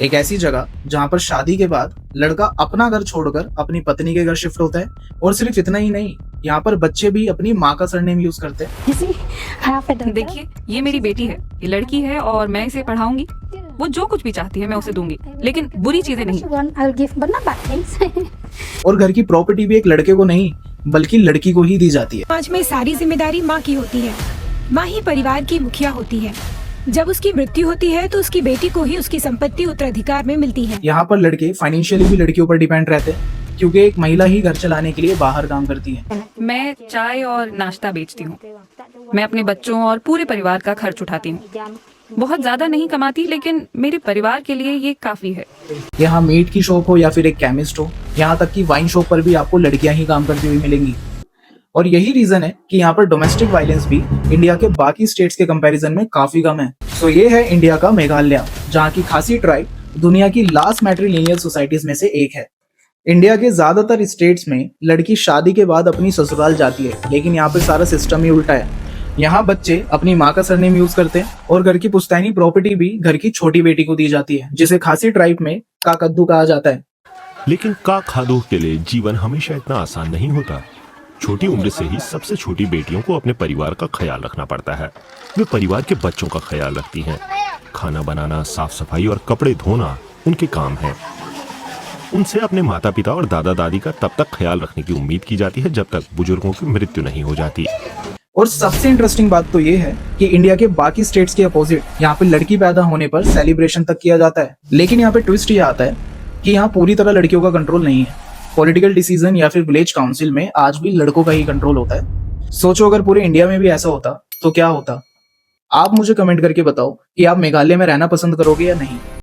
एक ऐसी जगह जहाँ पर शादी के बाद लड़का अपना घर छोड़कर अपनी पत्नी के घर शिफ्ट होता है। और सिर्फ इतना ही नहीं, यहाँ पर बच्चे भी अपनी माँ का सरनेम यूज करते हैं। देखिए, ये मेरी बेटी है, ये लड़की है और मैं इसे पढ़ाऊंगी। वो जो कुछ भी चाहती है मैं उसे दूंगी, लेकिन बुरी चीजें नहीं। और घर की प्रॉपर्टी भी एक लड़के को नहीं बल्कि लड़की को ही दी जाती है। समाज में सारी जिम्मेदारी माँ की होती है। माँ ही परिवार की मुखिया होती है। जब उसकी मृत्यु होती है तो उसकी बेटी को ही उसकी संपत्ति उत्तराधिकार में मिलती है। यहाँ पर लड़के फाइनेंशियली भी लड़कियों पर डिपेंड रहते हैं, क्योंकि एक महिला ही घर चलाने के लिए बाहर काम करती है। मैं चाय और नाश्ता बेचती हूँ। मैं अपने बच्चों और पूरे परिवार का खर्च उठाती हूँ। बहुत ज्यादा नहीं कमाती, लेकिन मेरे परिवार के लिए ये काफी है। यहाँ मीट की शॉप हो या फिर एक केमिस्ट हो, यहाँ तक कि वाइन शॉप पर भी आपको लड़कियां ही काम करती हुई मिलेंगी। और यही रीजन है कि यहाँ पर डोमेस्टिक वायलेंस भी इंडिया के बाकी स्टेट्स के कंपैरिजन में काफी कम है। तो ये है इंडिया का मेघालय, जहाँ की खासी ट्राइब दुनिया की लास्ट मैट्रिलिनियल सोसाइटीज में से एक है। इंडिया के ज्यादातर स्टेट्स में लड़की शादी के बाद अपनी ससुराल जाती है, लेकिन यहाँ पे सारा सिस्टम ही उल्टा है। यहाँ बच्चे अपनी माँ का सरनेम यूज करते हैं और घर की पुश्तैनी प्रॉपर्टी भी घर की छोटी बेटी को दी जाती है, जिसे खासी ट्राइब में काकद्दू कहा जाता है। लेकिन काखादू के लिए जीवन हमेशा इतना आसान नहीं होता। छोटी उम्र से ही सबसे छोटी बेटियों को अपने परिवार का ख्याल रखना पड़ता है। वे परिवार के बच्चों का ख्याल रखती हैं। खाना बनाना, साफ सफाई और कपड़े धोना उनके काम है। उनसे अपने माता पिता और दादा दादी का तब तक ख्याल रखने की उम्मीद की जाती है जब तक बुजुर्गों की मृत्यु नहीं हो जाती। और सबसे इंटरेस्टिंग बात तो ये है कि इंडिया के बाकी स्टेट्स के अपोजिट यहाँ पे लड़की पैदा होने पर सेलिब्रेशन तक किया जाता है। लेकिन यहाँ पे ट्विस्ट ये आता है कि यहाँ पूरी तरह लड़कियों का कंट्रोल नहीं है। पॉलिटिकल डिसीजन या फिर विलेज काउंसिल में आज भी लड़कों का ही कंट्रोल होता है। सोचो अगर पूरे इंडिया में भी ऐसा होता तो क्या होता। आप मुझे कमेंट करके बताओ कि आप मेघालय में रहना पसंद करोगे या नहीं।